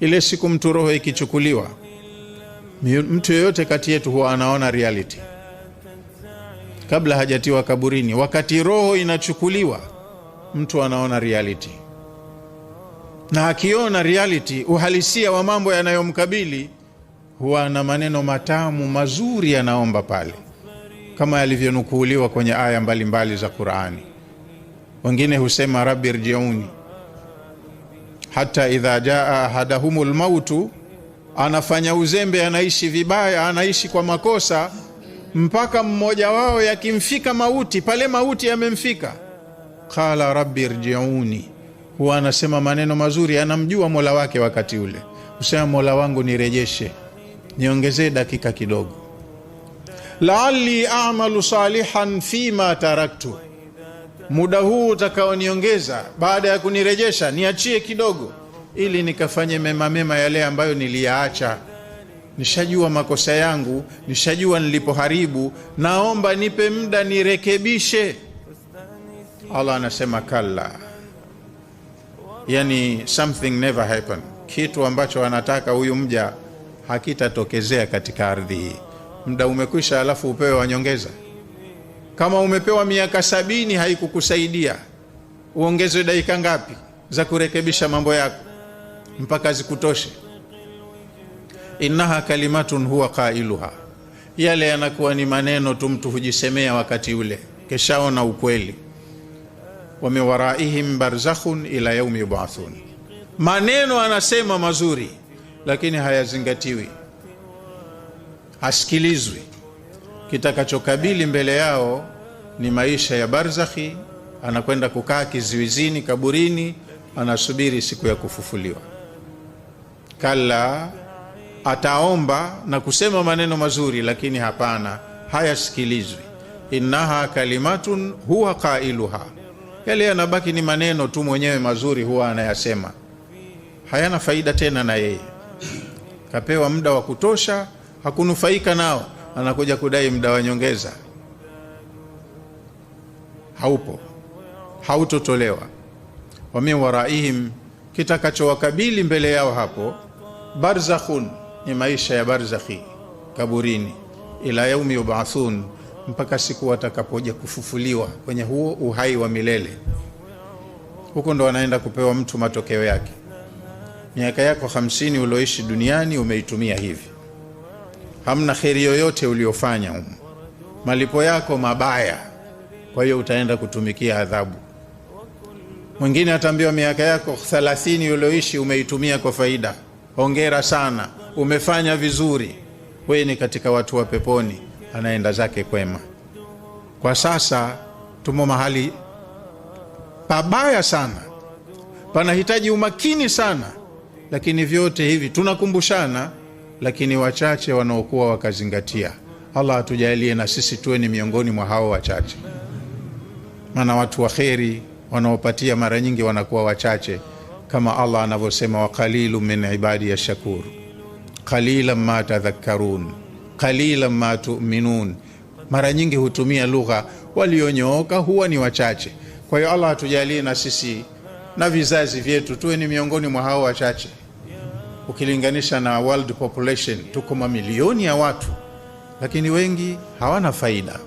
Ile siku mtu roho ikichukuliwa, mtu yeyote kati yetu huwa anaona reality kabla hajatiwa kaburini. Wakati roho inachukuliwa, mtu anaona reality, na akiona reality, uhalisia wa mambo yanayomkabili, huwa na maneno matamu mazuri yanaomba pale, kama yalivyonukuliwa kwenye aya mbalimbali za Qur'ani. Wengine husema rabbi irji'uni hata idha jaa ahadahumul mautu, anafanya uzembe, anaishi vibaya, anaishi kwa makosa, mpaka mmoja wao yakimfika mauti, pale mauti yamemfika, qala rabbi irji'uni, huwa anasema maneno mazuri, anamjua Mola wake wakati ule, usema Mola wangu nirejeshe, niongezee dakika kidogo, la'alli a'malu salihan fima taraktu, muda huu utakaoniongeza baada ya kunirejesha niachie kidogo, ili nikafanye mema yale ambayo niliyaacha. Nishajua makosa yangu, nishajua nilipoharibu, naomba nipe muda nirekebishe. Allah anasema kalla, yani something never happen, kitu ambacho anataka huyu mja hakitatokezea katika ardhi hii. Muda umekwisha, alafu upewe wanyongeza. Kama umepewa miaka 70 haikukusaidia, uongezwe dakika ngapi za kurekebisha mambo yako mpaka zikutoshe? Innaha kalimatun huwa qailuha, yale yanakuwa ni maneno tu mtu hujisemea wakati ule, keshaona ukweli. Wa min waraihim barzakhun ila yaumi yub'athun, maneno anasema mazuri lakini hayazingatiwi, hasikilizwi. Kitakachokabili mbele yao ni maisha ya barzakhi, anakwenda kukaa kizuizini kaburini, anasubiri siku ya kufufuliwa. Kalla, ataomba na kusema maneno mazuri, lakini hapana, hayasikilizwi. Innaha kalimatun huwa qailuha, yale yanabaki ni maneno tu mwenyewe mazuri huwa anayasema, hayana faida tena na yeye. Kapewa muda wa kutosha, hakunufaika nao, anakuja kudai muda wa nyongeza. Haupo, hautotolewa. Wa min waraihim, kitakachowakabili mbele yao hapo, barzakhun, ni maisha ya barzakhi kaburini, ila yaumi yub'athun, mpaka siku watakapoja kufufuliwa kwenye huo uhai wa milele. Huko ndo anaenda kupewa mtu matokeo yake. Miaka yako 50 ulioishi duniani umeitumia hivi, hamna kheri yoyote uliofanya malipo yako mabaya, kwa hiyo utaenda kutumikia adhabu. Mwingine ataambiwa miaka yako 30 ulioishi umeitumia kwa faida, hongera sana, umefanya vizuri, wewe ni katika watu wa peponi, anaenda zake kwema. Kwa sasa tumo mahali pabaya sana, panahitaji umakini sana, lakini vyote hivi tunakumbushana, lakini wachache wanaokuwa wakazingatia. Allah atujalie na sisi tuwe ni miongoni mwa hao wachache, maana watu wa kheri wanaopatia mara nyingi wanakuwa wachache, kama Allah anavyosema, wa qalilun min ibadi yashkur qalilan ma tadhakkarun qalilan ma tu'minun. Mara nyingi hutumia lugha walionyooka huwa ni wachache. Kwa hiyo Allah atujalie na sisi na vizazi vyetu tuwe ni miongoni mwa hao wachache. Ukilinganisha na world population, tuko mamilioni ya watu, lakini wengi hawana faida.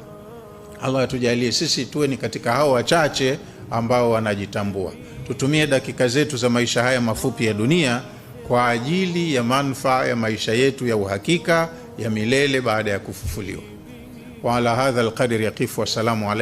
Allah atujalie sisi tuwe ni katika hao wachache ambao wanajitambua. Tutumie dakika zetu za maisha haya mafupi ya dunia kwa ajili ya manufaa ya maisha yetu ya uhakika ya milele baada ya kufufuliwa. Wa ala hadha alqadri yaqifu. Wassalamu alaykum.